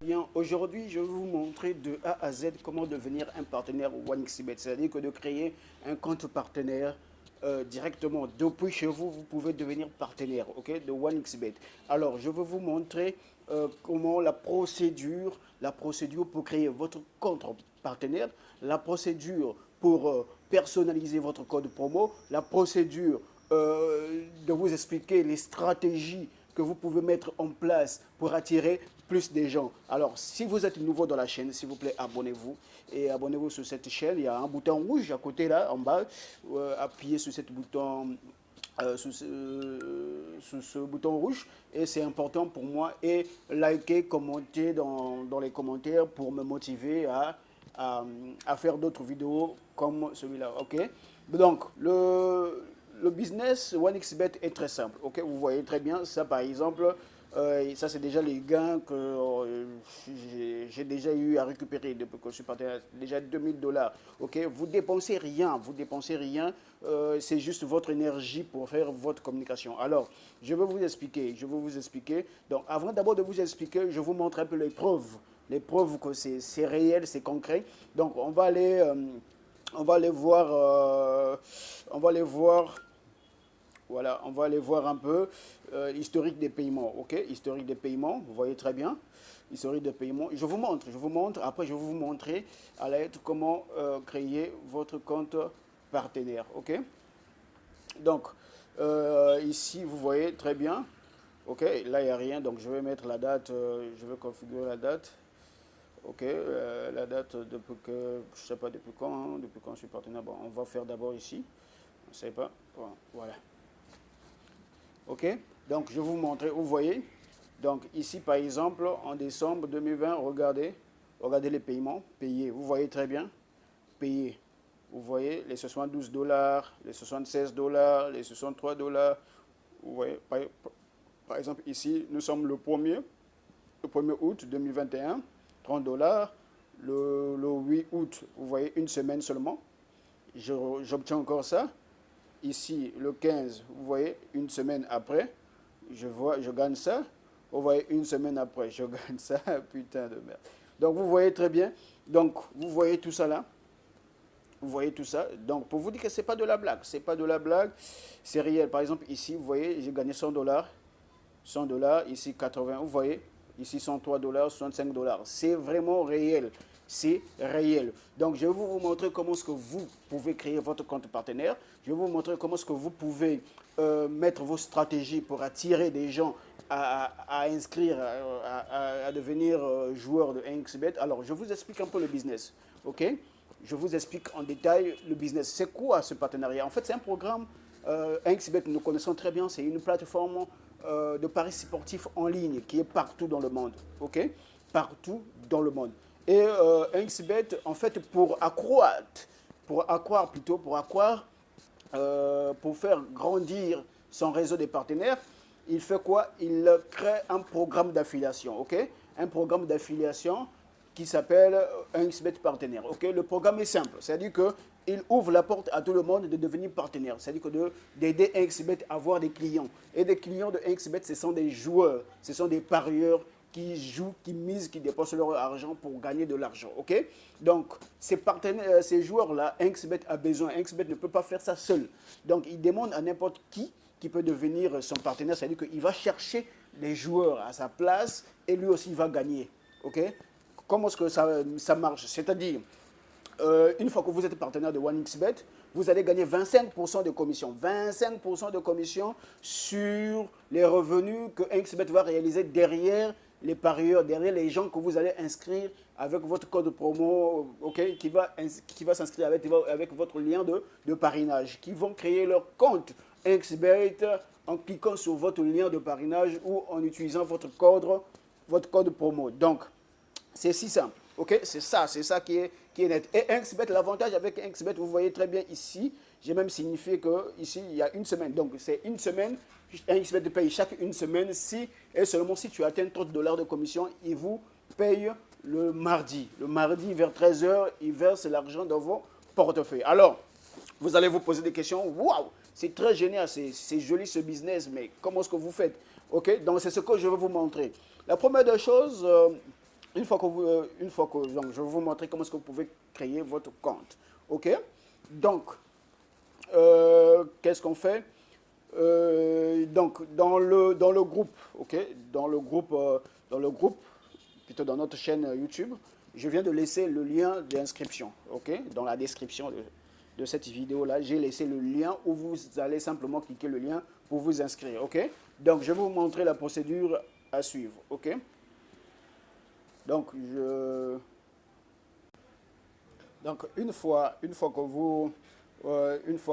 Bien, aujourd'hui, je vais vous montrer de A à Z comment devenir un partenaire OneXBet, c'est-à-dire que de créer un compte partenaire directement. Depuis chez vous, vous pouvez devenir partenaire, ok, de OneXBet. Alors, je vais vous montrer comment la procédure pour créer votre compte partenaire, la procédure pour personnaliser votre code promo, la procédure de vous expliquer les stratégies que vous pouvez mettre en place pour attirer plus de gens. Alors, si vous êtes nouveau dans la chaîne, s'il vous plaît, abonnez-vous. Et abonnez-vous sur cette chaîne. Il y a un bouton rouge à côté, là, en bas. Appuyez sur ce bouton sur ce bouton rouge et c'est important pour moi et liker, commenter dans les commentaires pour me motiver à faire d'autres vidéos comme celui-là, ok. Donc le business OneXBet est très simple, ok. Vous voyez très bien ça, par exemple, ça c'est déjà les gains que j'ai déjà eu à récupérer depuis que je suis parti, déjà 2000 $, ok. Vous dépensez rien, c'est juste votre énergie pour faire votre communication. Alors, je vais vous expliquer. Donc, avant d'abord de vous expliquer, je vous montre un peu les preuves que c'est réel, c'est concret. Donc, on va aller voir, on va aller voir voilà, on va aller voir un peu l'historique des paiements, ok? Historique des paiements, vous voyez très bien. Historique des paiements. Je vous montre, après je vais vous montrer à la lettre comment créer votre compte partenaire, ok? Donc, ici, vous voyez très bien, ok? Là, il n'y a rien, donc je vais mettre la date, je vais configurer la date. Ok, la date depuis que, je ne sais pas depuis quand je suis partenaire. Bon, on va faire d'abord ici. On ne sait pas. Bon, voilà. Ok, donc je vais vous montrer, vous voyez. Donc ici par exemple, en décembre 2020, regardez les paiements, payés, vous voyez très bien, payés. Vous voyez les 72 $, les 76 $, les 63 $. Vous voyez, par exemple ici, nous sommes le 1er août 2021, 30 $. Le 8 août, vous voyez, une semaine seulement, j'obtiens encore ça. Ici, le 15, vous voyez, une semaine après, je gagne ça. Vous voyez, une semaine après, je gagne ça. Putain de merde. Donc, vous voyez très bien. Donc, vous voyez tout ça là. Vous voyez tout ça. Donc, pour vous dire que ce n'est pas de la blague. C'est pas de la blague. C'est réel. Par exemple, ici, vous voyez, j'ai gagné 100 $. 100 $, ici 80, vous voyez, ici 103 $, 65 $. C'est vraiment réel. C'est réel. Donc, je vais vous montrer comment est-ce que vous pouvez créer votre compte partenaire. Je vais vous montrer comment est-ce que vous pouvez mettre vos stratégies pour attirer des gens à inscrire, à devenir joueur de 1xBet. Alors, je vous explique un peu le business. OK? Je vous explique en détail le business. C'est quoi ce partenariat? En fait, c'est un programme 1xBet, nous connaissons très bien. C'est une plateforme de paris sportifs en ligne qui est partout dans le monde. OK? Partout dans le monde. Et 1xBet, en fait, pour faire grandir son réseau de partenaires, il fait quoi? Il crée un programme d'affiliation, ok? Un programme d'affiliation qui s'appelle 1xBet Partenaire, ok? Le programme est simple, c'est-à-dire qu'il ouvre la porte à tout le monde de devenir partenaire, c'est-à-dire d'aider 1xBet à avoir des clients. Et des clients de 1xBet, ce sont des joueurs, ce sont des parieurs qui jouent, qui misent, qui dépensent leur argent pour gagner de l'argent, ok? Donc, ces joueurs-là, 1xBet a besoin. 1xBet ne peut pas faire ça seul. Donc, il demande à n'importe qui peut devenir son partenaire, c'est-à-dire qu'il va chercher les joueurs à sa place et lui aussi il va gagner, ok? Comment est-ce que ça marche? C'est-à-dire, une fois que vous êtes partenaire de 1xBet, vous allez gagner 25% de commission. 25% de commission sur les revenus que 1xBet va réaliser derrière les parieurs, derrière les gens que vous allez inscrire avec votre code promo, ok, qui va s'inscrire avec votre lien de parrainage, qui vont créer leur compte 1xBet en cliquant sur votre lien de parrainage ou en utilisant votre code promo. Donc, c'est si simple. Ok, c'est ça qui est net. Et 1xBet, l'avantage avec 1xBet, vous voyez très bien ici, j'ai même signifié que ici il y a une semaine. Donc c'est une semaine, 1xBet paye chaque une semaine si et seulement si tu atteins 30 $ de commission, il vous paye le mardi. Le mardi vers 13 h, il verse l'argent dans vos portefeuilles. Alors, vous allez vous poser des questions. Waouh, c'est très génial, c'est joli ce business, mais comment est-ce que vous faites? Ok, donc c'est ce que je vais vous montrer. La première des choses, donc, je vais vous montrer comment est-ce que vous pouvez créer votre compte. OK? Donc, qu'est-ce qu'on fait? Donc, dans le groupe, OK? Dans le groupe, plutôt dans notre chaîne YouTube, je viens de laisser le lien d'inscription, OK? Dans la description de cette vidéo-là, j'ai laissé le lien où vous allez simplement cliquer le lien pour vous inscrire, OK? Donc, je vais vous montrer la procédure à suivre, OK? Donc, une fois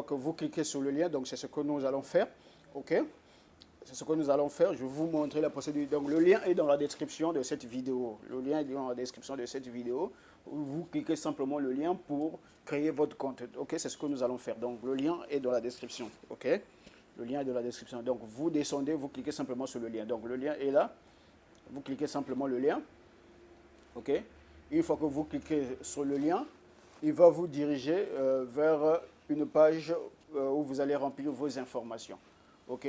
que vous cliquez sur le lien, donc c'est ce que nous allons faire, ok? C'est ce que nous allons faire. Je vais vous montrer la procédure. Donc, le lien est dans la description de cette vidéo. Le lien est dans la description de cette vidéo. Vous cliquez simplement le lien pour créer votre compte, ok? C'est ce que nous allons faire. Donc, le lien est dans la description, ok? Le lien est dans la description. Donc, vous descendez, vous cliquez simplement sur le lien. Donc, le lien est là. Vous cliquez simplement le lien. OK? Une fois que vous cliquez sur le lien, il va vous diriger vers une page où vous allez remplir vos informations. OK?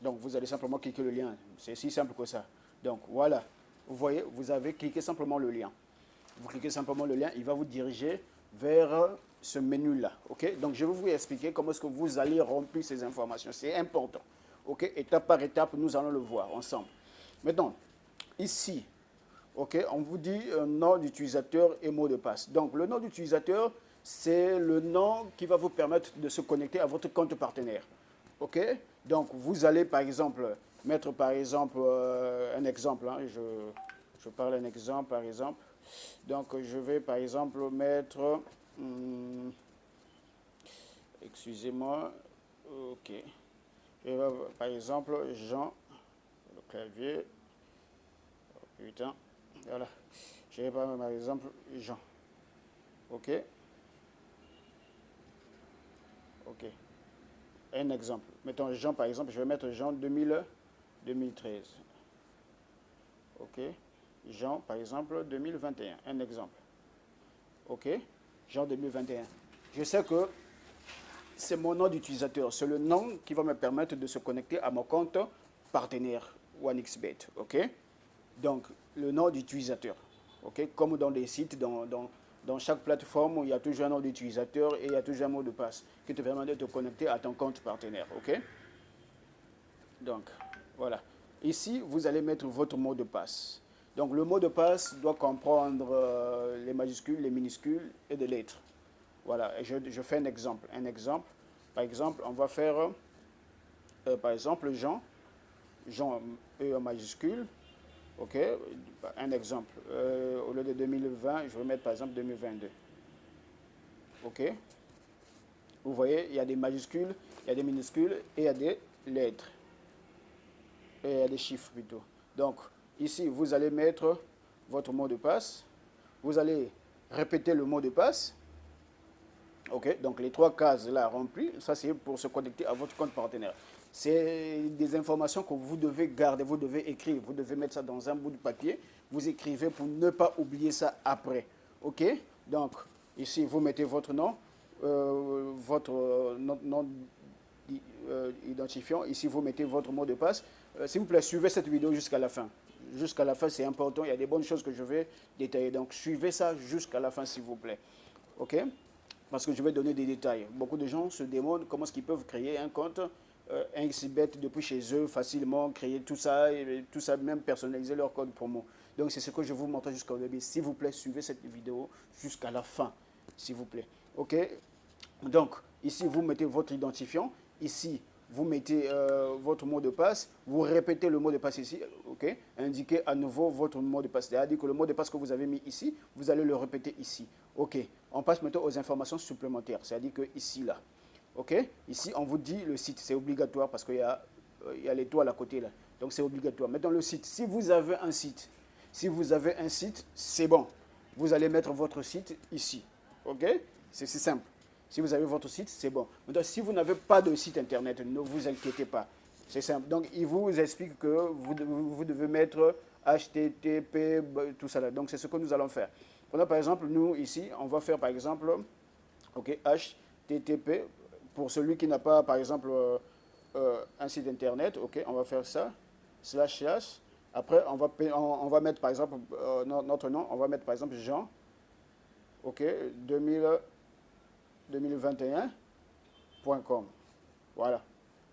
Donc, vous allez simplement cliquer le lien. C'est si simple que ça. Donc, voilà. Vous voyez, vous avez cliqué simplement le lien. Vous cliquez simplement le lien, il va vous diriger vers ce menu-là. OK? Donc, je vais vous expliquer comment est-ce que vous allez remplir ces informations. C'est important. OK? Étape par étape, nous allons le voir ensemble. Maintenant, ici, OK, on vous dit nom d'utilisateur et mot de passe. Donc, le nom d'utilisateur, c'est le nom qui va vous permettre de se connecter à votre compte partenaire. OK? Donc, vous allez, par exemple, mettre, par exemple, un exemple. Hein, je parle un exemple, par exemple. Donc, je vais, par exemple, mettre... excusez-moi. OK. Je vais, par exemple, Jean, le clavier. Oh, putain. Voilà. Je vais prendre par exemple Jean. OK? OK. Un exemple. Mettons Jean par exemple, je vais mettre Jean 2013. OK? Jean par exemple 2021. Un exemple. OK? Jean 2021. Je sais que c'est mon nom d'utilisateur. C'est le nom qui va me permettre de se connecter à mon compte partenaire OneXBet. OK? Donc, le nom d'utilisateur. Okay? Comme dans les sites, dans chaque plateforme, il y a toujours un nom d'utilisateur et il y a toujours un mot de passe qui te permet de te connecter à ton compte partenaire. OK? Donc, voilà. Ici, vous allez mettre votre mot de passe. Donc, le mot de passe doit comprendre les majuscules, les minuscules et des lettres. Voilà, et je fais un exemple. Un exemple, par exemple, on va faire, par exemple, Jean, E en majuscule. OK, un exemple. Au lieu de 2020, je vais mettre par exemple 2022. OK. Vous voyez, il y a des majuscules, il y a des minuscules et il y a des lettres. Et il y a des chiffres plutôt. Donc, ici, vous allez mettre votre mot de passe. Vous allez répéter le mot de passe. OK, donc les trois cases là remplies, ça c'est pour se connecter à votre compte partenaire. C'est des informations que vous devez garder, vous devez écrire, vous devez mettre ça dans un bout de papier, vous écrivez pour ne pas oublier ça après. OK? Donc, ici, vous mettez votre nom, votre nom identifiant. Ici, vous mettez votre mot de passe. S'il vous plaît, suivez cette vidéo jusqu'à la fin. Jusqu'à la fin, c'est important. Il y a des bonnes choses que je vais détailler. Donc, suivez ça jusqu'à la fin, s'il vous plaît. OK? Parce que je vais donner des détails. Beaucoup de gens se demandent comment est-ce qu'ils peuvent créer un compte XBet depuis chez eux facilement, créer tout ça, même personnaliser leur code promo. Donc c'est ce que je vous montre jusqu'au début. S'il vous plaît, suivez cette vidéo jusqu'à la fin, s'il vous plaît. OK? Donc ici, vous mettez votre identifiant. Ici, vous mettez votre mot de passe. Vous répétez le mot de passe ici. OK? Indiquez à nouveau votre mot de passe. C'est-à-dire que le mot de passe que vous avez mis ici, vous allez le répéter ici. OK. On passe maintenant aux informations supplémentaires. C'est-à-dire que ici, là. OK? Ici, on vous dit le site. C'est obligatoire parce qu'il y a l'étoile à côté, là. Donc, c'est obligatoire. Maintenant, le site. Si vous avez un site, c'est bon. Vous allez mettre votre site ici. OK? C'est si simple. Si vous avez votre site, c'est bon. Maintenant, si vous n'avez pas de site internet, ne vous inquiétez pas. C'est simple. Donc, il vous explique que vous devez mettre HTTP, tout ça là. Donc, c'est ce que nous allons faire. Par exemple, nous, ici, on va faire, par exemple, OK, HTTP. Pour celui qui n'a pas, par exemple, un site internet, OK, on va faire ça, // Après, on va mettre par exemple notre nom, on va mettre par exemple Jean, ok, 2021.com. Voilà.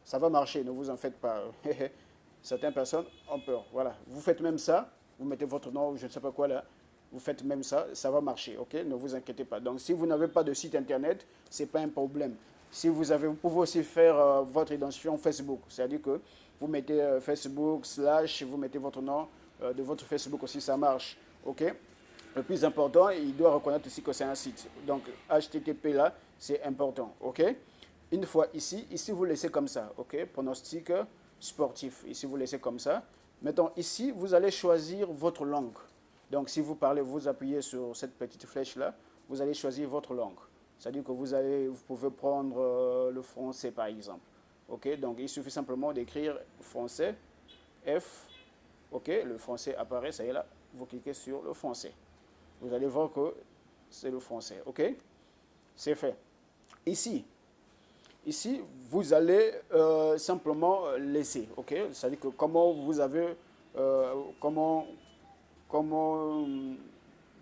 Ça va marcher, ne vous en faites pas. Certaines personnes ont peur. Voilà. Vous faites même ça, vous mettez votre nom, je ne sais pas quoi là, vous faites même ça, ça va marcher, ok? Ne vous inquiétez pas. Donc, si vous n'avez pas de site internet, ce n'est pas un problème. Si vous avez, vous pouvez aussi faire votre identifiant Facebook, c'est-à-dire que vous mettez Facebook slash, vous mettez votre nom de votre Facebook aussi, ça marche, ok? Le plus important, il doit reconnaître aussi que c'est un site. Donc, HTTP là, c'est important, ok? Une fois ici, ici vous laissez comme ça, ok? Pronostic sportif, ici vous laissez comme ça. Maintenant, ici, vous allez choisir votre langue. Donc, si vous parlez, vous appuyez sur cette petite flèche-là, vous allez choisir votre langue. C'est-à-dire que vous pouvez prendre le français, par exemple. Ok, donc il suffit simplement d'écrire français, F, ok, le français apparaît, ça y est là, vous cliquez sur le français. Vous allez voir que c'est le français, ok? C'est fait. Ici, ici, vous allez simplement laisser, ok? C'est-à-dire que comment vous avez, comment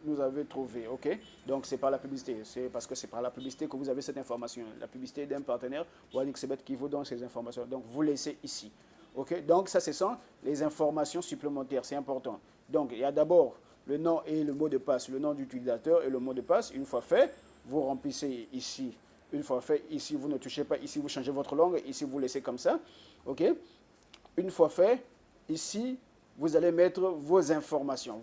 nous avez trouvé, ok? Donc c'est par la publicité, c'est parce que c'est par la publicité que vous avez cette information. La publicité d'un partenaire OneXBet qui vous donne ces informations. Donc vous laissez ici, ok? Donc ça, ce sont les informations supplémentaires, c'est important. Donc il y a d'abord le nom et le mot de passe, le nom d'utilisateur et le mot de passe. Une fois fait, vous remplissez ici. Une fois fait, ici vous ne touchez pas, ici vous changez votre langue, ici vous laissez comme ça, ok? Une fois fait, ici vous allez mettre vos informations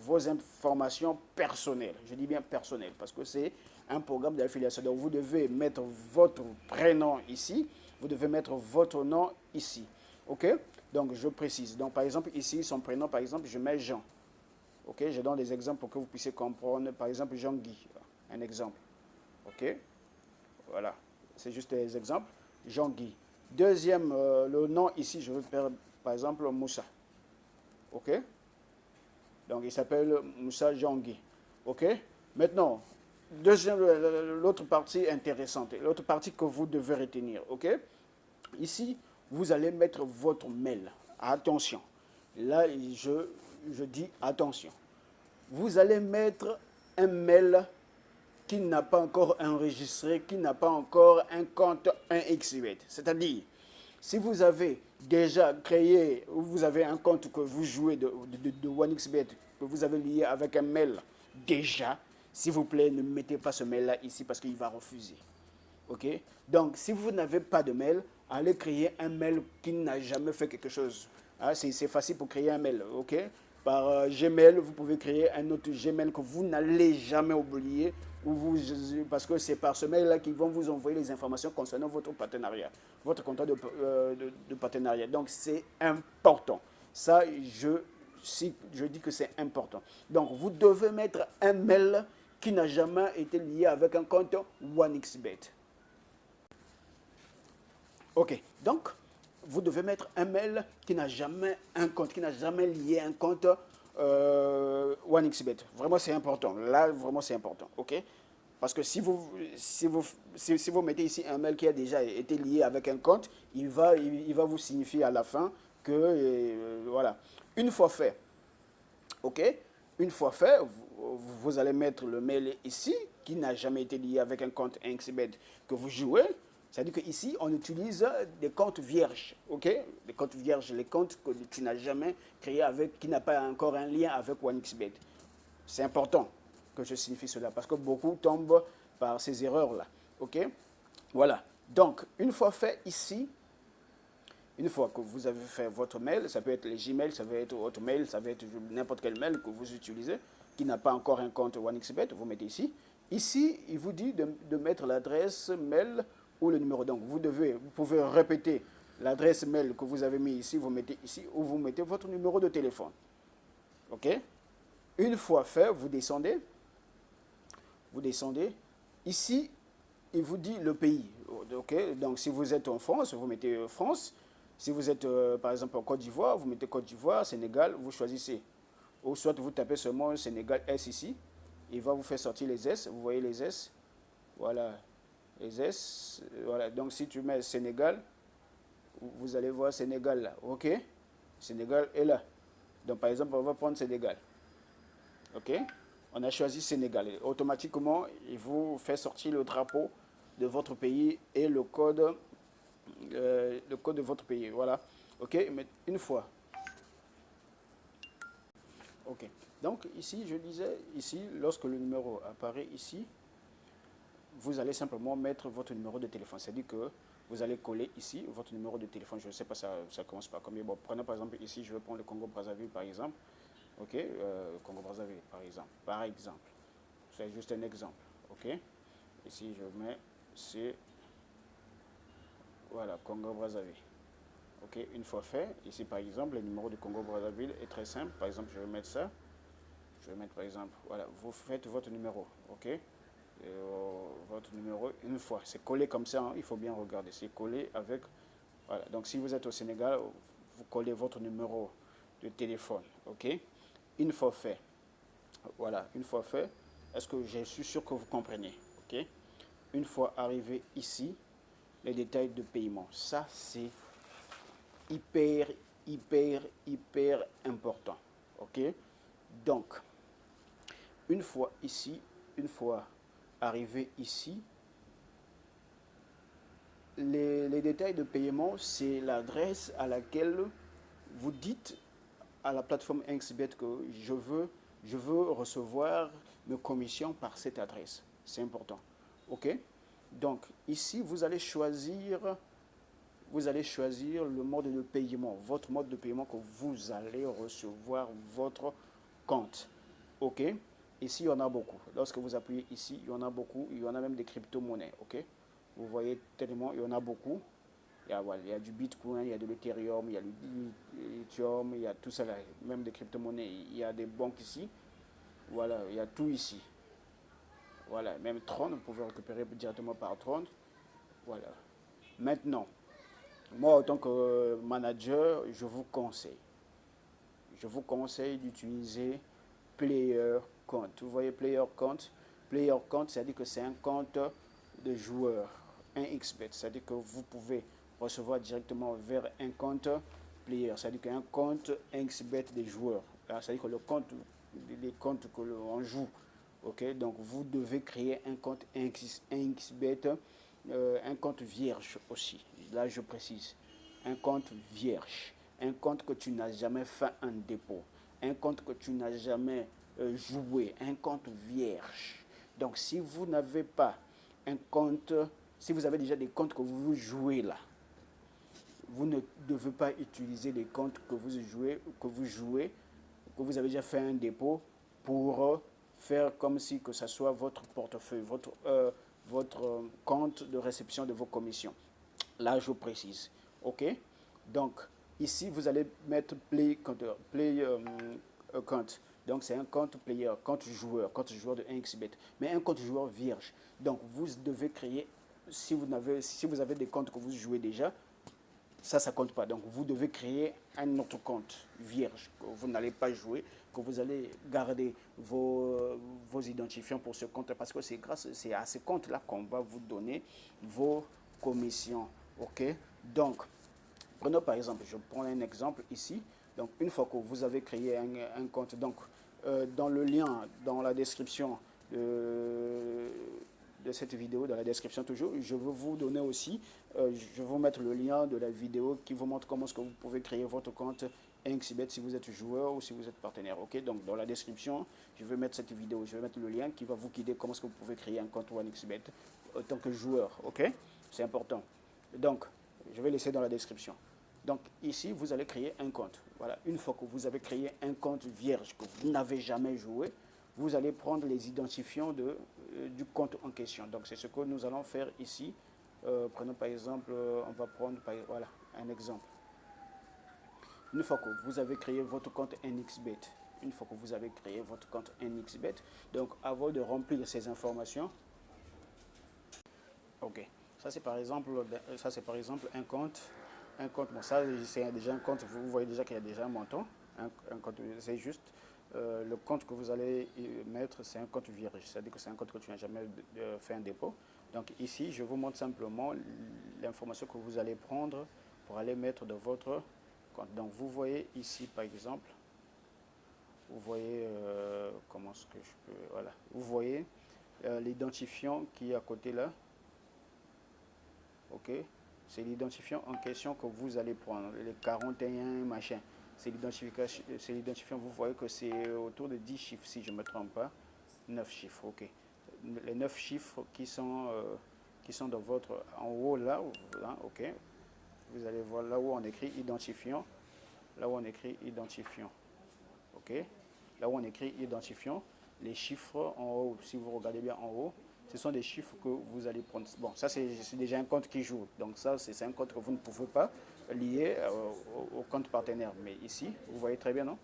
personnelles. Je dis bien personnelles parce que c'est un programme d'affiliation. Donc vous devez mettre votre prénom ici, vous devez mettre votre nom ici. Ok? Donc je précise. Donc par exemple ici, son prénom, par exemple, je mets Jean. Ok? Je donne des exemples pour que vous puissiez comprendre. Par exemple, Jean-Guy. Un exemple. Ok? Voilà. C'est juste des exemples. Jean-Guy. Deuxième, le nom ici, je veux faire par exemple Moussa. Ok? Donc, il s'appelle Moussa Jangui. OK? Maintenant, l'autre partie intéressante, l'autre partie que vous devez retenir. OK? Ici, vous allez mettre votre mail. Attention. Là, je dis attention. Vous allez mettre un mail qui n'a pas encore enregistré, qui n'a pas encore un compte 1xBet. C'est-à-dire, si vous avez déjà créé, ou vous avez un compte que vous jouez de 1xBet, que vous avez lié avec un mail déjà, s'il vous plaît, ne mettez pas ce mail-là ici parce qu'il va refuser. Ok? Donc, si vous n'avez pas de mail, allez créer un mail qui n'a jamais fait quelque chose. Ah, c'est facile pour créer un mail. Ok? Par Gmail, vous pouvez créer un autre Gmail que vous n'allez jamais oublier. Parce que c'est par ce mail-là qu'ils vont vous envoyer les informations concernant votre partenariat, votre contrat de partenariat. Donc, c'est important. Ça, je dis que c'est important. Donc, vous devez mettre un mail qui n'a jamais été lié avec un compte 1xBet. Ok, donc vous devez mettre un mail qui n'a jamais un compte, qui n'a jamais lié un compte 1xBet. Vraiment, c'est important. Là, vraiment, c'est important. Ok? Parce que si vous mettez ici un mail qui a déjà été lié avec un compte, il va vous signifier à la fin que, voilà. Une fois fait, ok? Une fois fait, vous allez mettre le mail ici, qui n'a jamais été lié avec un compte 1xBet que vous jouez. C'est-à-dire qu'ici, on utilise des comptes vierges, ok? Les comptes vierges, les comptes que tu n'as jamais créés avec, qui n'a pas encore un lien avec 1xBet. C'est important que je signifie cela, parce que beaucoup tombent par ces erreurs-là, ok? Voilà. Donc, une fois fait ici, une fois que vous avez fait votre mail, ça peut être les Gmail, ça peut être votre mail, ça peut être n'importe quel mail que vous utilisez, qui n'a pas encore un compte 1xBet, vous mettez ici. Ici, il vous dit de mettre l'adresse mail ou le numéro. Donc, vous pouvez répéter l'adresse mail que vous avez mis ici, vous mettez ici, ou vous mettez votre numéro de téléphone. OK? Une fois fait, vous descendez. Vous descendez. Ici, il vous dit le pays. OK? Donc, si vous êtes en France, vous mettez France. Si vous êtes, par exemple, en Côte d'Ivoire, vous mettez Côte d'Ivoire, Sénégal, vous choisissez. Ou soit vous tapez seulement Sénégal S ici. Il va vous faire sortir les S. Vous voyez les S? Voilà. Les S. Voilà. Donc, si tu mets Sénégal, vous allez voir Sénégal là. OK? Sénégal est là. Donc, par exemple, on va prendre Sénégal. OK? On a choisi Sénégal. Et automatiquement, il vous fait sortir le drapeau de votre pays et le code de votre pays. Voilà. OK? Mais une fois. OK. Donc, ici, je disais, ici, lorsque le numéro apparaît ici, vous allez simplement mettre votre numéro de téléphone. C'est-à-dire que vous allez coller ici votre numéro de téléphone. Je ne sais pas, ça commence par combien. Bon, prenons par exemple ici, je vais prendre le Congo-Brazzaville par exemple. OK, Congo-Brazzaville par exemple. Par exemple. C'est juste un exemple. OK. Ici, je mets c'est voilà, Congo-Brazzaville. OK, une fois fait, ici par exemple, le numéro de Congo-Brazzaville est très simple. Par exemple, je vais mettre ça. Je vais mettre par exemple, voilà, vous faites votre numéro. OK. Votre numéro une fois. C'est collé comme ça, hein, il faut bien regarder. C'est collé avec. Voilà. Donc si vous êtes au Sénégal, vous collez votre numéro de téléphone. OK. Une fois fait. Voilà, une fois fait. Est-ce que je suis sûr que vous comprenez? OK. Une fois arrivé ici, les détails de paiement. Ça, c'est hyper, hyper important. OK. Donc, une fois ici, une fois arrivé ici, les détails de paiement, c'est l'adresse à laquelle vous dites à la plateforme Inxbet que je veux recevoir mes commissions par cette adresse. C'est important. OK? Donc, ici, vous allez choisir le mode de paiement, votre mode de paiement que vous allez recevoir votre compte. OK? Ici, il y en a beaucoup. Lorsque vous appuyez ici, il y en a beaucoup. Il y en a même des crypto-monnaies. OK? Vous voyez tellement, il y en a beaucoup. Voilà, il y a du Bitcoin, il y a de l'Ethereum, il y a du Lithium, il y a tout ça là, même des crypto-monnaies. Il y a des banques ici. Voilà, il y a tout ici. Voilà, même Tron, vous pouvez récupérer directement par Tron. Voilà. Maintenant, moi, en tant que manager, je vous conseille d'utiliser Player Count. Vous voyez Player Count? Player Count, c'est-à-dire que c'est un compte de joueur, un XBet. C'est-à-dire que vous pouvez recevoir directement vers un compte Player. C'est-à-dire qu'un compte XBet des joueurs. C'est-à-dire que le compte, les comptes que l'on joue. OK? Donc, vous devez créer un compte XBet, un compte vierge aussi. Là, je précise. Un compte vierge. Un compte que tu n'as jamais fait un dépôt. Un compte que tu n'as jamais joué. Un compte vierge. Donc, si vous n'avez pas un compte, si vous avez déjà des comptes que vous jouez là, vous ne devez pas utiliser les comptes que vous avez déjà fait un dépôt pour faire comme si que ce soit votre portefeuille, votre compte de réception de vos commissions. Là, je précise. OK? Donc, ici, vous allez mettre play compte. Donc, c'est un compte player, compte joueur de 1xBet. Mais un compte joueur vierge. Donc, vous devez créer, si vous avez des comptes que vous jouez déjà, ça compte pas. Donc, vous devez créer un autre compte vierge que vous n'allez pas jouer, que vous allez garder vos identifiants pour ce compte, parce que c'est à ce compte-là qu'on va vous donner vos commissions. OK? Donc, prenons par exemple, je prends un exemple ici. Donc, une fois que vous avez créé un compte, donc, dans le lien, dans la description de cette vidéo, dans la description toujours, je vais vous donner aussi, je vais vous mettre le lien de la vidéo qui vous montre comment est-ce que vous pouvez créer votre compte Inxbet si vous êtes joueur ou si vous êtes partenaire. OK? Donc, dans la description, je vais mettre cette vidéo, je vais mettre le lien qui va vous guider comment est-ce que vous pouvez créer un compte Inxbet en tant que joueur. OK? C'est important. Donc, je vais laisser dans la description. Donc, ici, vous allez créer un compte. Voilà, une fois que vous avez créé un compte vierge que vous n'avez jamais joué, vous allez prendre les identifiants du compte en question. Donc, c'est ce que nous allons faire ici. Prenons par exemple, on va prendre voilà, un exemple. Une fois que vous avez créé votre compte NXBet, donc avant de remplir ces informations, ok, ça c'est par exemple un compte, bon ça c'est déjà un compte, vous voyez déjà qu'il y a déjà un montant, un compte, c'est juste le compte que vous allez mettre, c'est un compte vierge, c'est-à-dire que c'est un compte que tu n'as jamais fait un dépôt. Donc ici, je vous montre simplement l'information que vous allez prendre pour aller mettre dans votre compte. Donc vous voyez ici par exemple, Vous voyez, comment est-ce que je peux... Voilà. Vous voyez l'identifiant qui est à côté là. OK? C'est l'identifiant en question que vous allez prendre. Les 41 machin. C'est l'identifiant. Vous voyez que c'est autour de 10 chiffres, si je ne me trompe pas. 9 chiffres, OK. Les 9 chiffres qui sont dans votre... En haut là, OK. Vous allez voir là où on écrit identifiant. Là où on écrit identifiant. OK? Là où on écrit identifiant, les chiffres en haut, si vous regardez bien en haut, ce sont des chiffres que vous allez prendre. Bon, ça c'est déjà un compte qui joue. Donc ça, c'est un compte que vous ne pouvez pas lier au compte partenaire. Mais ici, vous voyez très bien, non?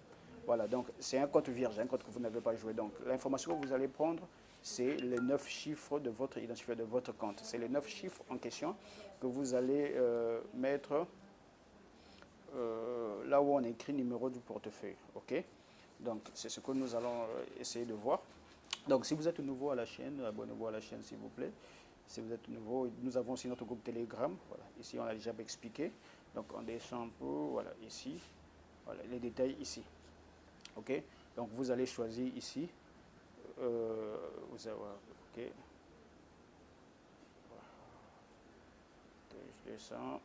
Voilà, donc c'est un compte vierge, un compte que vous n'avez pas joué. Donc l'information que vous allez prendre, c'est les 9 chiffres de votre identifiant, de votre compte. C'est les 9 chiffres en question que vous allez mettre là où on écrit numéro du portefeuille. OK? Donc, c'est ce que nous allons essayer de voir. Donc, si vous êtes nouveau à la chaîne, abonnez-vous à la chaîne, s'il vous plaît. Si vous êtes nouveau, nous avons aussi notre groupe Telegram. Voilà. Ici, on a déjà expliqué. Donc, on descend un peu. Voilà, ici. Voilà, les détails ici. OK? Donc, vous allez choisir ici. Vous allez voir. OK? Je descends.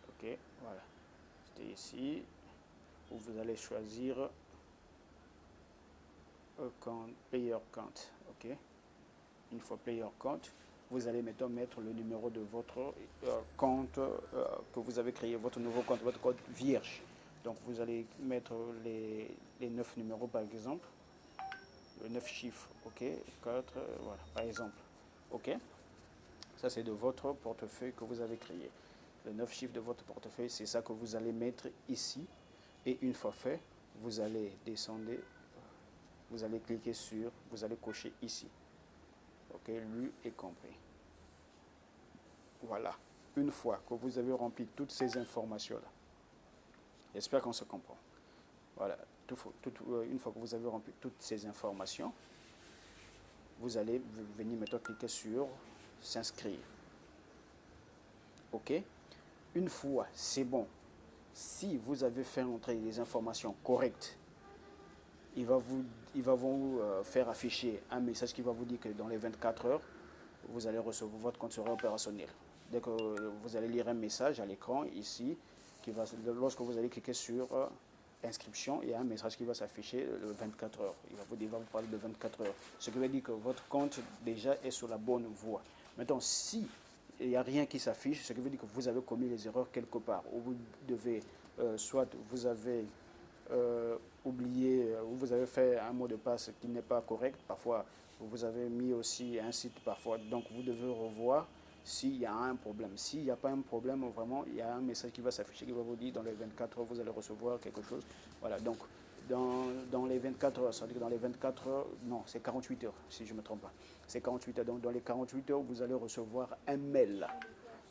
OK, voilà. C'était ici où vous allez choisir player count. OK. Une fois player count, vous allez maintenant mettre le numéro de votre compte que vous avez créé, votre nouveau compte, votre compte vierge. Donc vous allez mettre les 9 numéros par exemple, le 9 chiffres, OK, 4, voilà, par exemple. OK. Ça c'est de votre portefeuille que vous avez créé. Le 9 chiffres de votre portefeuille, c'est ça que vous allez mettre ici. Et une fois fait, vous allez descendre, vous allez cliquer sur, vous allez cocher ici. OK, lu et compris. Voilà. Une fois que vous avez rempli toutes ces informations-là, j'espère qu'on se comprend. Voilà. Une fois que vous avez rempli toutes ces informations, vous allez venir maintenant cliquer sur s'inscrire. OK. Une fois, c'est bon. Si vous avez fait entrer les informations correctes, il va vous faire afficher un message qui va vous dire que dans les 24 heures, vous allez recevoir, votre compte sera opérationnel. Dès que vous allez lire un message à l'écran ici, lorsque vous allez cliquer sur inscription, il y a un message qui va s'afficher le 24 heures. Il va vous parler de 24 heures. Ce qui veut dire que votre compte déjà est sur la bonne voie. Maintenant, si il n'y a rien qui s'affiche, ce qui veut dire que vous avez commis les erreurs quelque part, ou vous devez, soit vous avez oublié, ou vous avez fait un mot de passe qui n'est pas correct, parfois vous avez mis aussi un site parfois, donc vous devez revoir s'il y a un problème. S'il n'y a pas un problème, vraiment, il y a un message qui va s'afficher, qui va vous dire dans les 24 heures, vous allez recevoir quelque chose. Voilà, donc dans les 24 heures, c'est-à-dire dans les 24 heures, non, c'est 48 heures, si je ne me trompe pas. C'est 48 heures, donc dans les 48 heures, vous allez recevoir un mail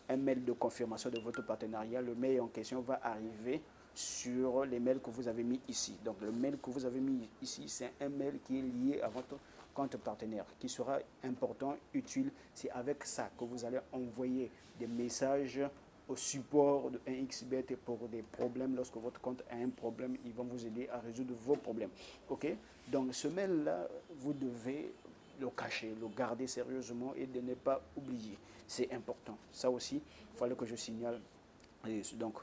de confirmation de votre partenariat. Le mail en question va arriver sur les mails que vous avez mis ici. Donc le mail que vous avez mis ici, c'est un mail qui est lié à votre compte partenaire, qui sera important, utile. C'est avec ça que vous allez envoyer des messages au support de 1xBet pour des problèmes. Lorsque votre compte a un problème, ils vont vous aider à résoudre vos problèmes. OK? Donc ce mail-là, vous devez le cacher, le garder sérieusement et de ne pas oublier. C'est important. Ça aussi, il fallait que je signale. Donc,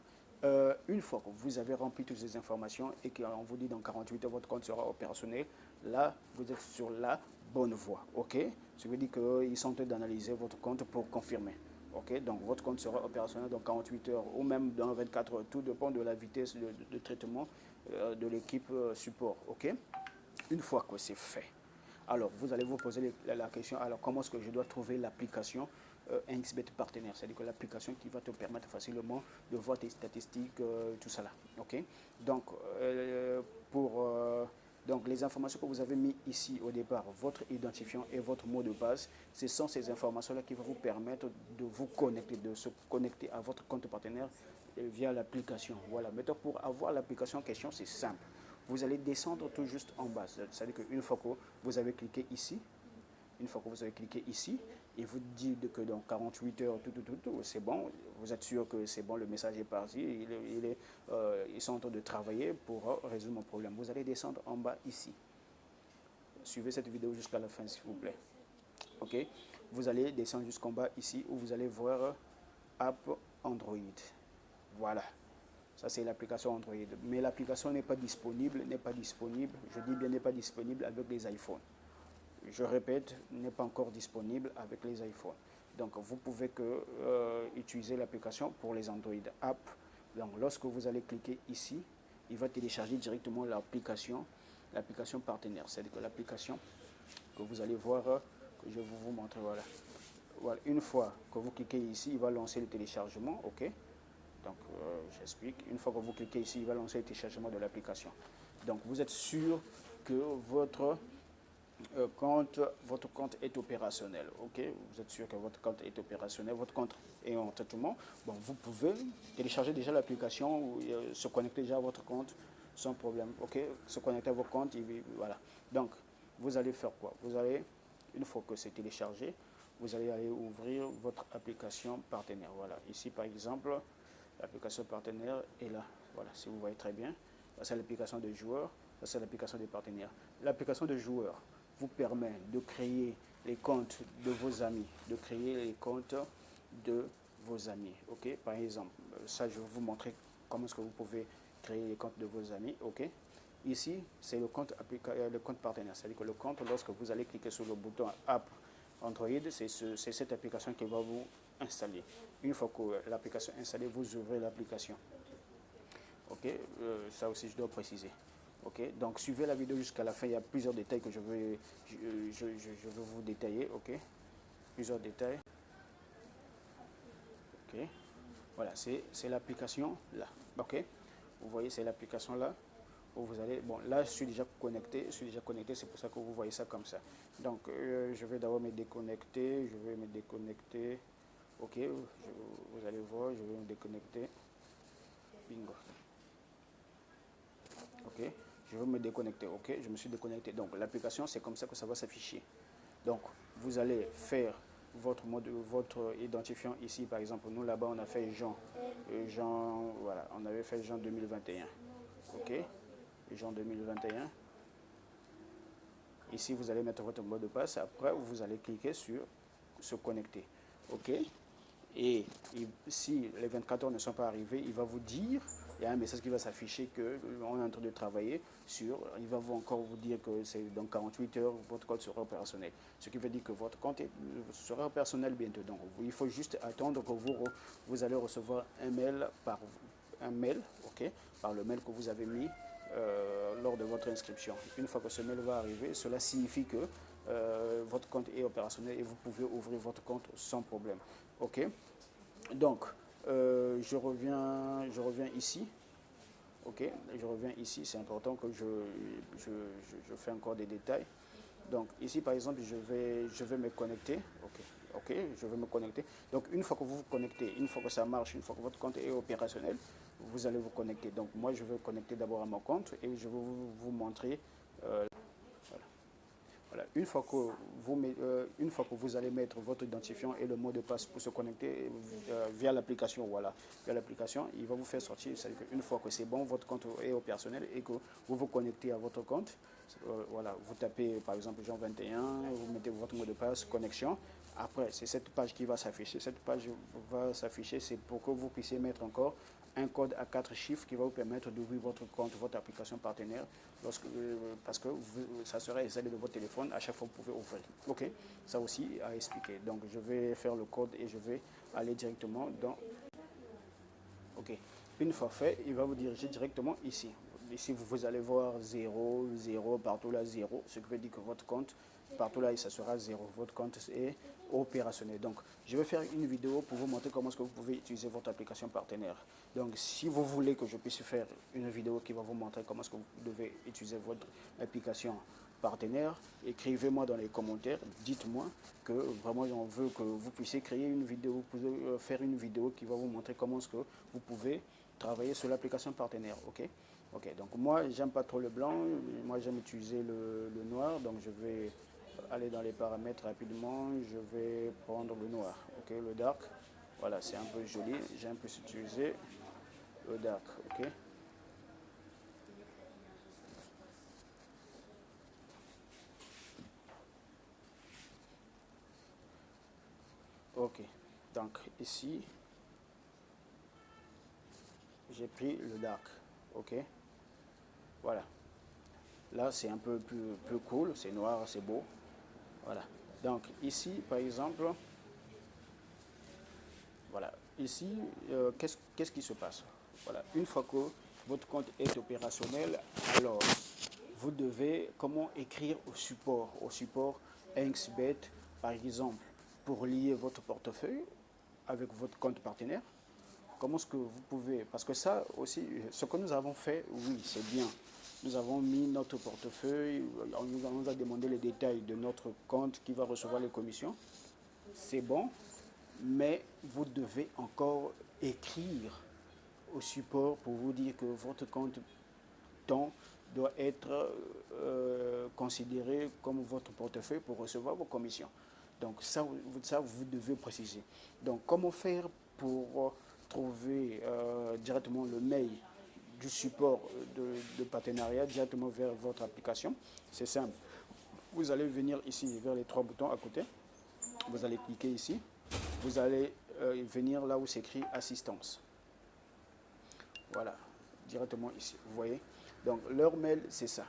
une fois que vous avez rempli toutes ces informations et qu'on vous dit dans 48 heures votre compte sera opérationnel, là, vous êtes sur la bonne voie. OK? Ça veut dire qu'ils sont en train d'analyser votre compte pour confirmer. OK? Donc, votre compte sera opérationnel dans 48 heures ou même dans 24 heures. Tout dépend de la vitesse de traitement de l'équipe support. OK? Une fois que c'est fait, alors vous allez vous poser la question, alors comment est-ce que je dois trouver l'application 1xBet partenaire, c'est-à-dire que l'application qui va te permettre facilement de voir tes statistiques, tout ça là. OK? Donc, donc les informations que vous avez mis ici au départ, votre identifiant et votre mot de passe, ce sont ces informations-là qui vont vous permettre de vous connecter, de se connecter à votre compte partenaire via l'application. Voilà. Maintenant, pour avoir l'application en question, c'est simple. Vous allez descendre tout juste en bas. C'est-à-dire qu'une fois que vous avez cliqué ici, Une fois que vous avez cliqué ici, il vous dit que dans 48 heures, c'est bon. Vous êtes sûr que c'est bon, le message est parti. Ils sont en train de travailler pour résoudre mon problème. Vous allez descendre en bas ici. Suivez cette vidéo jusqu'à la fin, s'il vous plaît. Ok, vous allez descendre jusqu'en bas ici où vous allez voir App Android. Voilà. Ça, c'est l'application Android. Mais l'application n'est pas disponible, je dis bien n'est pas disponible avec les iPhones. Je répète, n'est pas encore disponible avec les iPhones. Donc, vous pouvez utiliser l'application pour les Android App. Donc, lorsque vous allez cliquer ici, il va télécharger directement l'application partenaire. C'est-à-dire que l'application que vous allez voir, que je vais vous montrer, voilà. Voilà. Une fois que vous cliquez ici, il va lancer le téléchargement, ok. Donc, j'explique. Une fois que vous cliquez ici, il va lancer le téléchargement de l'application. Donc, vous êtes sûr que votre compte est opérationnel. Ok, vous êtes sûr que votre compte est opérationnel, votre compte est en traitement. Bon, vous pouvez télécharger déjà l'application ou se connecter déjà à votre compte sans problème. Ok, se connecter à votre compte, voilà. Donc, vous allez faire quoi? Vous allez, une fois que c'est téléchargé, vous allez aller ouvrir votre application partenaire. Voilà, ici par exemple, l'application partenaire est là. Voilà, si vous voyez très bien, c'est l'application de joueurs, c'est l'application des partenaires. L'application de joueurs vous permet de créer les comptes de vos amis, ok. Par exemple, ça je vais vous montrer comment est-ce que vous pouvez créer les comptes de vos amis, ok. Ici, c'est le compte partenaire, c'est-à-dire que le compte, lorsque vous allez cliquer sur le bouton App Android, c'est cette application qui va vous installer. Une fois que l'application est installée, vous ouvrez l'application. Ok, ça aussi je dois préciser. Ok, donc suivez la vidéo jusqu'à la fin, il y a plusieurs détails que je veux vous détailler. Ok, plusieurs détails. Ok, voilà, c'est l'application là. Ok, vous voyez, c'est l'application là où vous allez. Bon, là je suis déjà connecté, c'est pour ça que vous voyez ça comme ça. Donc je vais d'abord me déconnecter, Ok, vous allez voir, je vais me déconnecter. Bingo. Ok, je vais me déconnecter. Ok, je me suis déconnecté. Donc l'application, c'est comme ça que ça va s'afficher. Donc vous allez faire votre identifiant ici. Par exemple, nous là-bas, on a fait Jean. Voilà, on avait fait Jean 2021. Ok, Jean 2021. Ici, vous allez mettre votre mot de passe. Après, vous allez cliquer sur se connecter. Ok. Et si les 24 heures ne sont pas arrivées, il va vous dire, il y a un message qui va s'afficher qu'on est en train de travailler sur, il va encore vous dire que c'est dans 48 heures, votre compte sera opérationnel. Ce qui veut dire que votre compte sera opérationnel bientôt. Donc, il faut juste attendre que vous allez recevoir un mail ok, par le mail que vous avez mis lors de votre inscription. Une fois que ce mail va arriver, cela signifie que votre compte est opérationnel et vous pouvez ouvrir votre compte sans problème. Ok, donc je reviens ici. Ok, je reviens ici, c'est important que je fais encore des détails. Donc ici par exemple, je vais me connecter. Ok, je vais me connecter. Donc une fois que vous vous connectez, une fois que ça marche, une fois que votre compte est opérationnel, vous allez vous connecter. Donc moi je vais connecter d'abord à mon compte et je vais vous montrer. Voilà. Une fois que vous allez mettre votre identifiant et le mot de passe pour se connecter via l'application, voilà, via l'application, il va vous faire sortir. C'est-à-dire qu'une fois que c'est bon, votre compte est opérationnel et que vous vous connectez à votre compte, voilà, vous tapez par exemple Jean 21, vous mettez votre mot de passe, connexion. Après, c'est cette page qui va s'afficher. Cette page va s'afficher, c'est pour que vous puissiez mettre encore un code à 4 chiffres qui va vous permettre d'ouvrir votre compte, votre application partenaire, parce que ça sera installé de votre téléphone, à chaque fois vous pouvez ouvrir. Ok, ça aussi à expliquer. Donc je vais faire le code et je vais aller directement dans... Ok, une fois fait, il va vous diriger directement ici. Ici, vous allez voir 0, 0, partout là 0, ce qui veut dire que votre compte, partout là, ça sera 0. Votre compte est opérationnel. Donc, je vais faire une vidéo pour vous montrer comment est-ce que vous pouvez utiliser votre application partenaire. Donc, si vous voulez que je puisse faire une vidéo qui va vous montrer comment est-ce que vous devez utiliser votre application partenaire, écrivez-moi dans les commentaires, dites-moi que vraiment j'en veux que vous puissiez créer une vidéo, vous pouvez faire une vidéo qui va vous montrer comment est-ce que vous pouvez travailler sur l'application partenaire. Ok, ok, donc moi j'aime pas trop le blanc, moi j'aime utiliser le noir, donc je vais aller dans les paramètres rapidement. Je vais prendre le noir, ok, le dark. Voilà, c'est un peu joli. J'aime plus utiliser le dark, ok. Ok, donc ici, j'ai pris le dark, ok. Voilà, là c'est un peu plus cool, c'est noir, c'est beau. Voilà, donc ici par exemple, voilà, ici, qu'est-ce qui se passe? Voilà, une fois que votre compte est opérationnel, alors vous devez comment écrire au support Inksbet par exemple, pour lier votre portefeuille avec votre compte partenaire. Comment est-ce que vous pouvez, parce que ça aussi, ce que nous avons fait, oui, c'est bien. Nous avons mis notre portefeuille, on nous a demandé les détails de notre compte qui va recevoir les commissions. C'est bon, mais vous devez encore écrire au support pour vous dire que votre compte temps doit être considéré comme votre portefeuille pour recevoir vos commissions. Donc ça, vous devez préciser. Donc comment faire pour trouver directement le mail du support de partenariat directement vers votre application? C'est simple. Vous allez venir ici vers les trois boutons à côté. Vous allez cliquer ici. Vous allez venir là où s'écrit assistance. Voilà, directement ici. Vous voyez? Donc leur mail, c'est ça.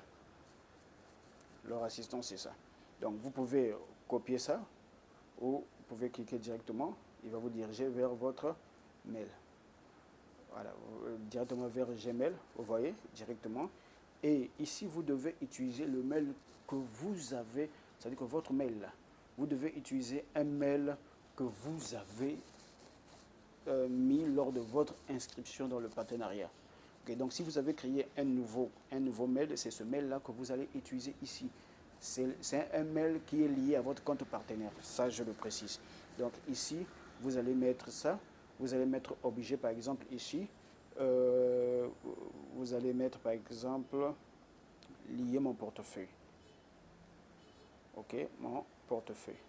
Leur assistance, c'est ça. Donc vous pouvez copier ça ou vous pouvez cliquer directement. Il va vous diriger vers votre mail. Voilà, directement vers Gmail, vous voyez, directement. Et ici, vous devez utiliser le mail que vous avez, c'est-à-dire que votre mail, là, vous devez utiliser un mail que vous avez mis lors de votre inscription dans le partenariat. Okay, donc si vous avez créé un nouveau mail, c'est ce mail-là que vous allez utiliser ici. C'est un mail qui est lié à votre compte partenaire, ça je le précise. Donc ici, vous allez mettre ça, vous allez mettre objet par exemple ici, vous allez mettre par exemple lier mon portefeuille. Ok, mon portefeuille.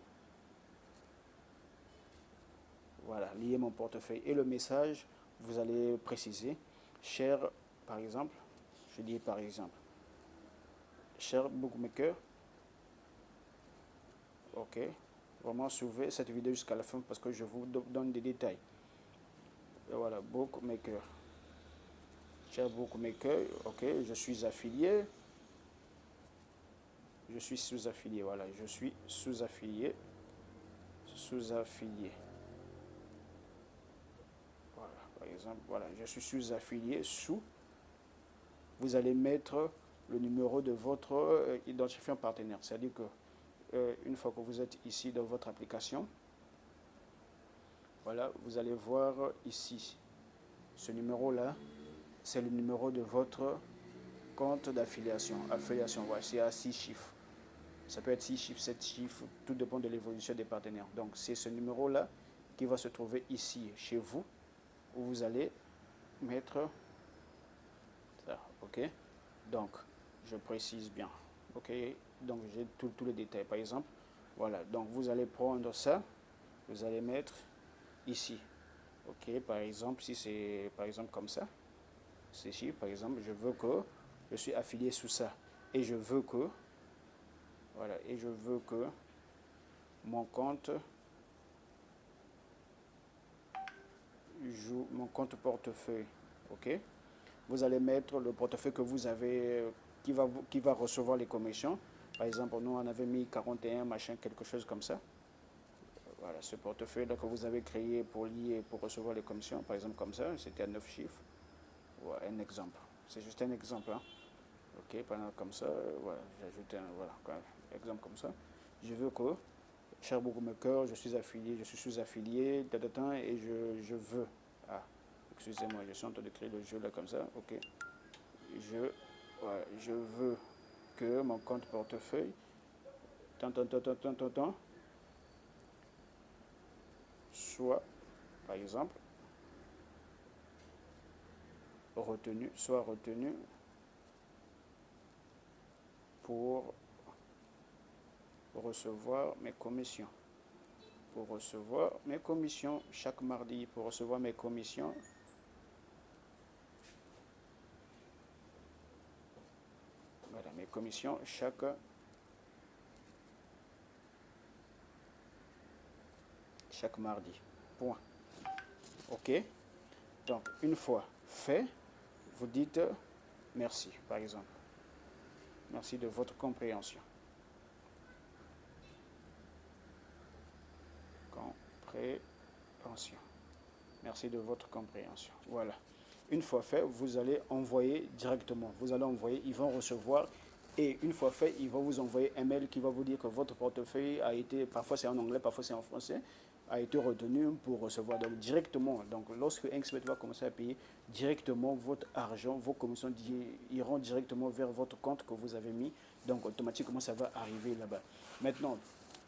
Voilà, lier mon portefeuille. Et le message, vous allez préciser, cher, par exemple, je dis par exemple, cher bookmaker, ok, vraiment suivez cette vidéo jusqu'à la fin parce que je vous donne des détails. Et voilà, bookmaker, cher bookmaker, ok, je suis affilié, je suis sous-affilié, voilà, je suis sous-affilié, sous-affilié. Voilà, par exemple, voilà, je suis sous-affilié sous. Vous allez mettre le numéro de votre identifiant partenaire. C'est-à-dire que une fois que vous êtes ici dans votre application, voilà, vous allez voir ici, ce numéro-là, c'est le numéro de votre compte d'affiliation. Affiliation, voilà, c'est à 6 chiffres. Ça peut être 6 chiffres, 7 chiffres, tout dépend de l'évolution des partenaires. Donc c'est ce numéro-là qui va se trouver ici, chez vous, où vous allez mettre ça, ok? Donc, je précise bien, ok? Donc, j'ai tous les détails. Par exemple, voilà, donc vous allez prendre ça, vous allez mettre ici, ok? Par exemple, si c'est par exemple comme ça, c'est ici, par exemple, je veux que je suis affilié sous ça et je veux que, voilà, et je veux que mon compte joue mon compte portefeuille, ok? Vous allez mettre le portefeuille que vous avez, qui va recevoir les commissions. Par exemple, nous, on avait mis 41, machin, quelque chose comme ça. Voilà, ce portefeuille-là que vous avez créé pour lier, pour recevoir les commissions, par exemple comme ça, c'était à 9 chiffres. Voilà, un exemple. C'est juste un exemple. Hein. Ok, pendant comme ça, voilà, j'ai ajouté un, voilà, exemple comme ça. Je veux que, cher bookmaker, je suis affilié, je suis sous-affilié, et je veux. Ah, excusez-moi, je suis en train de créer le jeu là comme ça. Ok. Je veux que mon compte portefeuille, soit, par exemple, soit retenu pour recevoir mes commissions. Pour recevoir mes commissions chaque mardi. Pour recevoir mes commissions. Voilà, mes commissions chaque mardi. Point. OK. Donc, une fois fait, vous dites merci, par exemple. Merci de votre compréhension. Compréhension. Merci de votre compréhension. Voilà. Une fois fait, vous allez envoyer directement. Vous allez envoyer, ils vont recevoir. Et une fois fait, ils vont vous envoyer un mail qui va vous dire que votre portefeuille a été, parfois c'est en anglais, parfois c'est en français, a été retenu pour recevoir. Donc directement, donc lorsque Inksbet va commencer à payer directement votre argent, vos commissions iront directement vers votre compte que vous avez mis. Donc automatiquement, ça va arriver là-bas. Maintenant,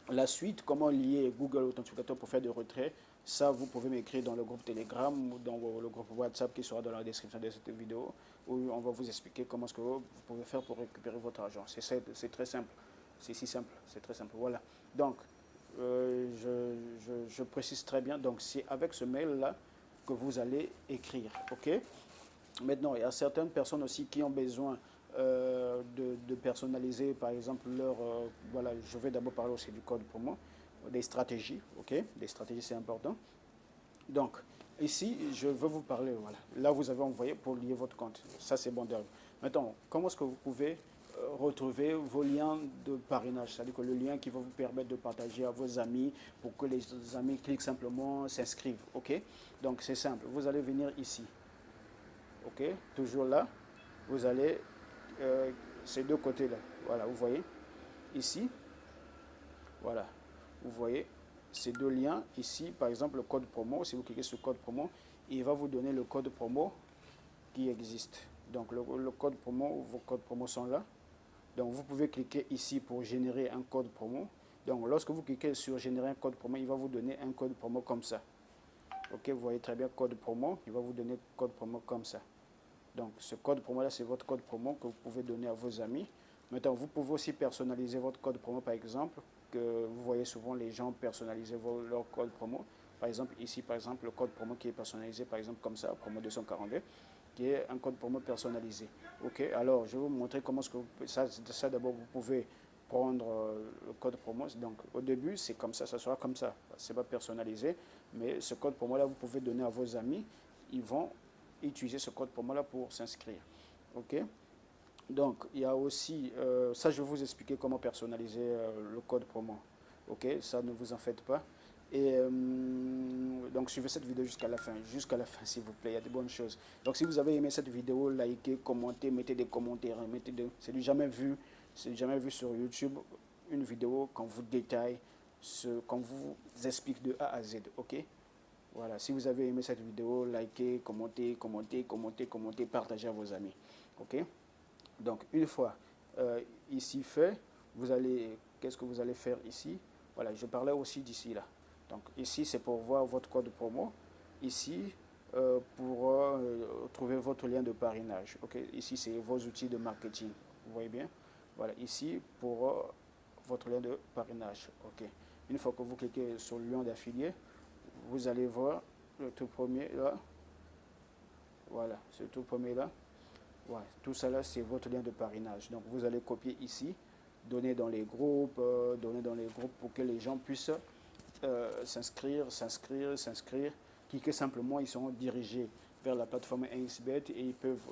la suite, comment lier Google Authenticator pour faire des retraits, ça vous pouvez m'écrire dans le groupe Telegram ou dans le groupe WhatsApp qui sera dans la description de cette vidéo, où on va vous expliquer comment est-ce que vous pouvez faire pour récupérer votre argent. C'est très simple, c'est si simple, c'est très simple. Voilà. Donc, je précise très bien, donc c'est avec ce mail-là que vous allez écrire, ok? Maintenant, il y a certaines personnes aussi qui ont besoin de personnaliser, par exemple, leur... voilà, je vais d'abord parler aussi du code promo, des stratégies, ok? Des stratégies, c'est important. Donc, ici, je veux vous parler, voilà. Là, vous avez envoyé pour lier votre compte. Ça, c'est bon d'œuvre. Maintenant, comment est-ce que vous pouvez retrouver vos liens de parrainage? C'est-à-dire que le lien qui va vous permettre de partager à vos amis pour que les amis cliquent simplement, s'inscrivent, ok? Donc, c'est simple. Vous allez venir ici, ok? Toujours là. Vous allez ces deux côtés-là. Voilà, vous voyez ici, voilà, vous voyez ces deux liens ici. Par exemple, le code promo, si vous cliquez sur code promo, il va vous donner le code promo qui existe. Donc le code promo, vos codes promo sont là. Donc vous pouvez cliquer ici pour générer un code promo. Donc lorsque vous cliquez sur générer un code promo, il va vous donner un code promo comme ça. Ok, vous voyez très bien code promo, il va vous donner code promo comme ça. Donc ce code promo là, c'est votre code promo que vous pouvez donner à vos amis. Maintenant, vous pouvez aussi personnaliser votre code promo, par exemple, que vous voyez souvent les gens personnaliser leur code promo. Par exemple, ici, par exemple, le code promo qui est personnalisé, par exemple, comme ça, promo 242, qui est un code promo personnalisé. Ok, alors je vais vous montrer comment est-ce que ça d'abord, vous pouvez prendre le code promo. Donc au début, c'est comme ça sera comme ça. C'est pas personnalisé, mais ce code promo là, vous pouvez donner à vos amis. Ils vont utiliser ce code promo là pour s'inscrire. Ok. Donc, il y a aussi, ça je vais vous expliquer comment personnaliser le code promo. Ok, ça ne vous en faites pas. Et donc, suivez cette vidéo jusqu'à la fin s'il vous plaît, il y a de bonnes choses. Donc, si vous avez aimé cette vidéo, likez, commentez, mettez des commentaires, c'est du jamais vu, sur YouTube, une vidéo qu'on vous détaille, qu'on vous explique de A à Z, ok? Voilà, si vous avez aimé cette vidéo, likez, commentez, partagez à vos amis, ok? Donc, une fois ici fait, qu'est-ce que vous allez faire ici? Voilà, je parlais aussi d'ici là. Donc, ici, c'est pour voir votre code promo. Ici, pour trouver votre lien de parrainage. Ok, ici, c'est vos outils de marketing. Vous voyez bien? Voilà, ici, pour votre lien de parrainage. Ok. Une fois que vous cliquez sur le lien d'affilié, vous allez voir le tout premier là. Voilà, ce tout premier là. Ouais, tout ça là, c'est votre lien de parrainage. Donc vous allez copier ici, donner dans les groupes, pour que les gens puissent s'inscrire. Cliquer simplement, ils seront dirigés vers la plateforme Inksbet et ils peuvent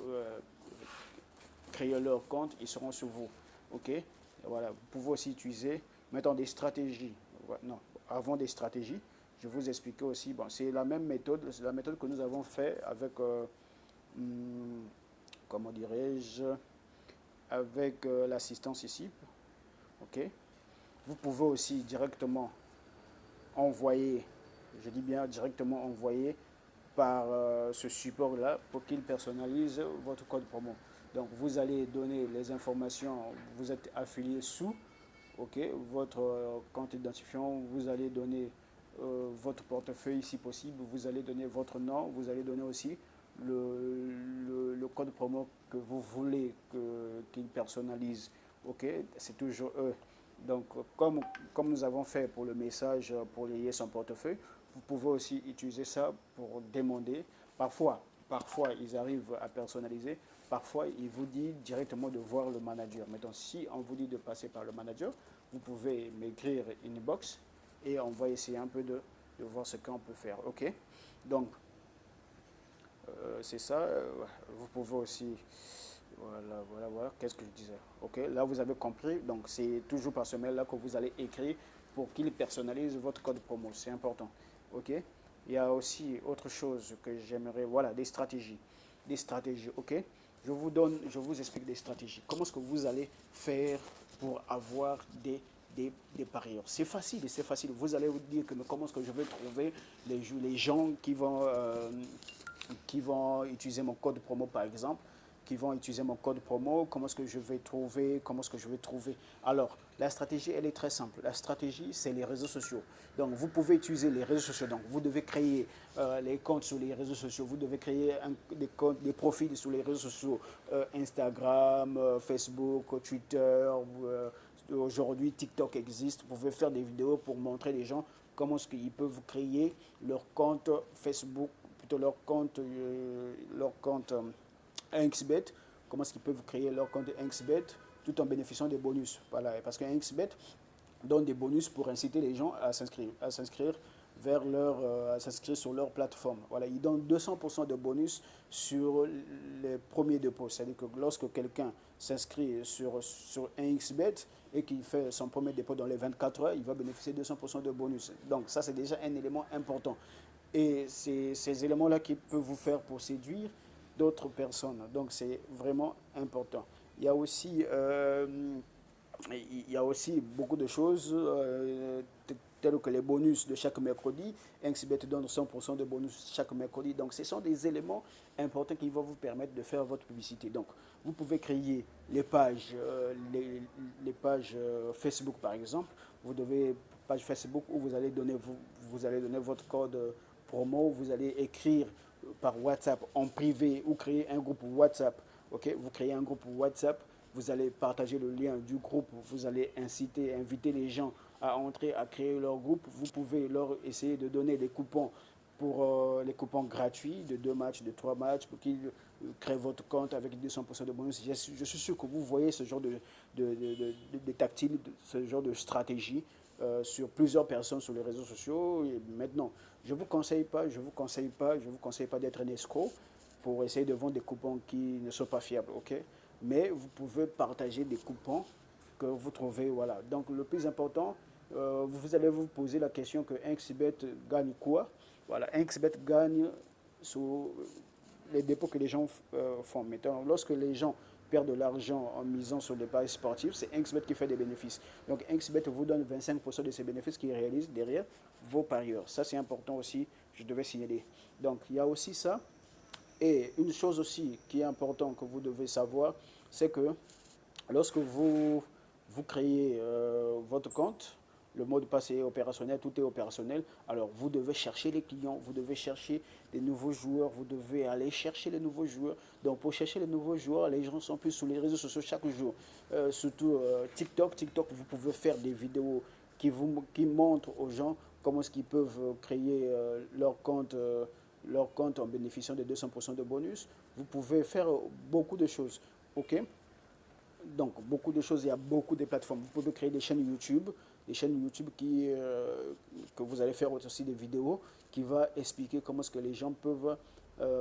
créer leur compte, ils seront sur vous. Ok? Et voilà, vous pouvez aussi utiliser maintenant des stratégies. Non, avant des stratégies, je vais vous expliquer aussi. Bon, c'est la même méthode, c'est la méthode que nous avons fait avec comment dirais-je, avec l'assistance ici. Ok. Vous pouvez aussi directement envoyer, je dis bien directement envoyer par ce support-là pour qu'il personnalise votre code promo. Donc vous allez donner les informations, vous êtes affilié sous, ok, votre compte identifiant, vous allez donner votre portefeuille si possible, vous allez donner votre nom, vous allez donner aussi le code promo que vous voulez qu'il personnalise. Ok, c'est toujours eux Donc, comme nous avons fait pour le message, pour lier son portefeuille, vous pouvez aussi utiliser ça pour demander. Parfois, ils arrivent à personnaliser. Parfois, il vous dit directement de voir le manager. Maintenant, si on vous dit de passer par le manager, vous pouvez m'écrire une box et on va essayer un peu de voir ce qu'on peut faire. OK? Donc, c'est ça. Vous pouvez aussi voilà. Qu'est-ce que je disais? Ok, là vous avez compris. Donc c'est toujours par ce mail-là que vous allez écrire pour qu'il personnalise votre code promo. C'est important. Ok. Il y a aussi autre chose que j'aimerais. Voilà, des stratégies. Des stratégies. Ok. Je vous explique des stratégies. Comment est-ce que vous allez faire pour avoir des parieurs? C'est facile, c'est facile. Vous allez vous dire que mais comment est-ce que je vais trouver les gens qui vont utiliser mon code promo par exemple, qui vont utiliser mon code promo, comment est-ce que je vais trouver, comment est-ce que je vais trouver. Alors, la stratégie, elle est très simple. La stratégie, c'est les réseaux sociaux. Donc, vous pouvez utiliser les réseaux sociaux. Donc, vous devez créer les comptes sur les réseaux sociaux. Vous devez créer des comptes, des profils sur les réseaux sociaux. Instagram, Facebook, Twitter. Aujourd'hui, TikTok existe. Vous pouvez faire des vidéos pour montrer les gens comment est-ce qu'ils peuvent créer leur compte Facebook, plutôt leur compte XBet, comment est-ce qu'ils peuvent créer leur compte XBet tout en bénéficiant des bonus. Voilà, parce que XBet donne des bonus pour inciter les gens à s'inscrire à s'inscrire sur leur plateforme. Voilà, ils donnent 200% de bonus sur les premiers dépôts. C'est-à-dire que lorsque quelqu'un s'inscrit sur un XBet et qu'il fait son premier dépôt dans les 24 heures, il va bénéficier de 200% de bonus. Donc ça, c'est déjà un élément important. Et c'est ces éléments-là qui peuvent vous faire pour séduire d'autres personnes. Donc c'est vraiment important. Il y a aussi, euh, il y a aussi beaucoup de choses telles que les bonus de chaque mercredi. XBet donne 100% de bonus chaque mercredi. Donc ce sont des éléments importants qui vont vous permettre de faire votre publicité. Donc vous pouvez créer les pages Facebook par exemple. Vous devez page Facebook où vous allez donner votre code promo, vous allez écrire par WhatsApp en privé ou créer un groupe WhatsApp. Ok, vous créez un groupe WhatsApp, vous allez partager le lien du groupe, vous allez inviter les gens à entrer, à créer leur groupe. Vous pouvez leur essayer de donner des coupons pour les coupons gratuits de 2 matchs, de 3 matchs, pour qu'ils créent votre compte avec 200% de bonus. Je suis sûr que vous voyez ce genre de tactile, ce genre de stratégie sur plusieurs personnes sur les réseaux sociaux. Et maintenant, je vous conseille pas d'être un escroc pour essayer de vendre des coupons qui ne sont pas fiables, ok? Mais vous pouvez partager des coupons que vous trouvez, voilà. Donc le plus important, vous allez vous poser la question que XBet gagne quoi? Voilà, XBet gagne sur les dépôts que les gens font. Maintenant, lorsque les gens perdent de l'argent en misant sur des paris sportifs, c'est XBet qui fait des bénéfices. Donc XBet vous donne 25% de ces bénéfices qu'ils réalisent derrière vos parieurs. Ça, c'est important aussi, je devais signaler. Donc il y a aussi ça. Et une chose aussi qui est importante que vous devez savoir, c'est que lorsque vous créez votre compte, le mot de passe est opérationnel, tout est opérationnel. Alors vous devez chercher les clients, vous devez chercher des nouveaux joueurs, vous devez aller chercher les nouveaux joueurs. Donc pour chercher les nouveaux joueurs, les gens sont plus sur les réseaux sociaux chaque jour. Surtout TikTok. TikTok, vous pouvez faire des vidéos qui montrent aux gens comment est-ce qu'ils peuvent créer leur compte en bénéficiant de 200% de bonus. Vous pouvez faire beaucoup de choses. OK? Donc, beaucoup de choses, il y a beaucoup de plateformes. Vous pouvez créer des chaînes YouTube que vous allez faire aussi des vidéos qui va expliquer comment est-ce que les gens peuvent,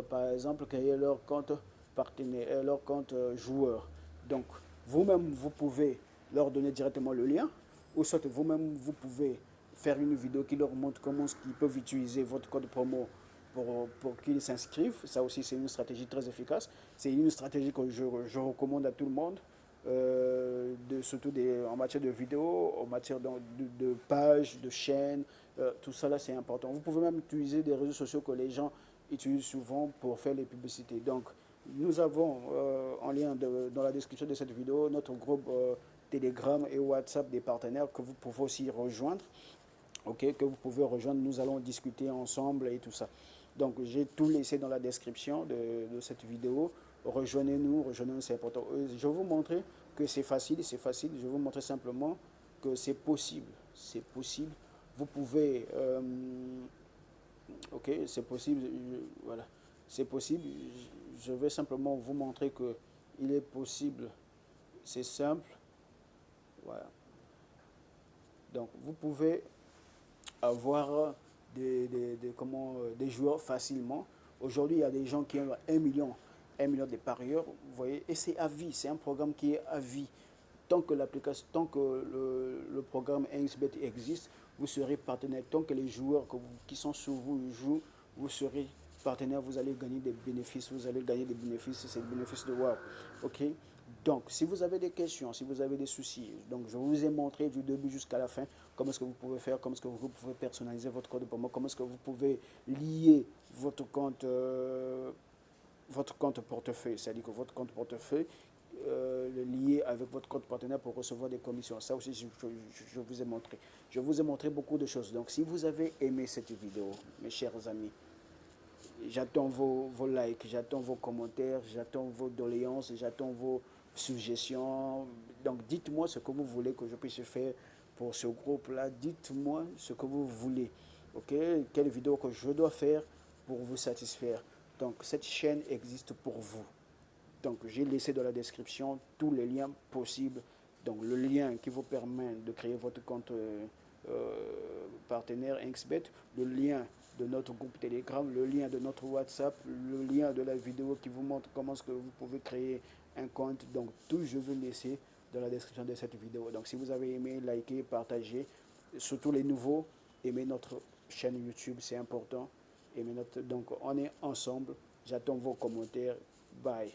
par exemple, créer leur compte partenaire, leur compte joueur. Donc, vous-même, vous pouvez leur donner directement le lien, ou soit vous-même, vous pouvez faire une vidéo qui leur montre comment ils peuvent utiliser votre code promo pour qu'ils s'inscrivent. Ça aussi, c'est une stratégie très efficace. C'est une stratégie que je recommande à tout le monde, surtout en matière de vidéos, en matière de pages, de chaînes. Tout ça, là, c'est important. Vous pouvez même utiliser des réseaux sociaux que les gens utilisent souvent pour faire les publicités. Donc, nous avons en lien dans la description de cette vidéo notre groupe Telegram et WhatsApp des partenaires que vous pouvez aussi rejoindre. Ok, que vous pouvez rejoindre, nous allons discuter ensemble et tout ça. Donc j'ai tout laissé dans la description de cette vidéo. Rejoignez-nous, c'est important. Je vais vous montrer que c'est facile, je vais vous montrer simplement c'est possible. C'est possible. Vous pouvez... ok, c'est possible. Voilà. C'est possible. Je vais simplement vous montrer que il est possible. C'est simple. Voilà. Donc, vous pouvez avoir des joueurs facilement. Aujourd'hui, il y a des gens qui ont 1 million de parieurs, vous voyez, et c'est à vie, c'est un programme qui est à vie. Tant que le programme 1xBet existe, vous serez partenaire. Tant que les joueurs qui sont sur vous jouent, vous serez partenaire, vous allez gagner des bénéfices, c'est des bénéfices de wow. Ok? Donc, si vous avez des questions, si vous avez des soucis, donc je vous ai montré du début jusqu'à la fin comment est-ce que vous pouvez faire, comment est-ce que vous pouvez personnaliser votre code de paiement, comment est-ce que vous pouvez lier votre compte portefeuille, c'est-à-dire que votre compte portefeuille le lier avec votre compte partenaire pour recevoir des commissions. Ça aussi, je vous ai montré. Je vous ai montré beaucoup de choses. Donc, si vous avez aimé cette vidéo, mes chers amis, j'attends vos likes, j'attends vos commentaires, j'attends vos doléances, j'attends vos suggestions. Donc, dites-moi ce que vous voulez que je puisse faire pour ce groupe-là. Dites-moi ce que vous voulez. Ok? Quelle vidéo que je dois faire pour vous satisfaire. Donc, cette chaîne existe pour vous. Donc, j'ai laissé dans la description tous les liens possibles. Donc, le lien qui vous permet de créer votre compte partenaire XBet, le lien de notre groupe Telegram, le lien de notre WhatsApp, le lien de la vidéo qui vous montre comment est-ce que vous pouvez créer un compte. Donc, tout, je vais laisser dans la description de cette vidéo. Donc, si vous avez aimé, likez, partagez. Surtout les nouveaux, aimez notre chaîne YouTube, c'est important. Donc, on est ensemble. J'attends vos commentaires. Bye.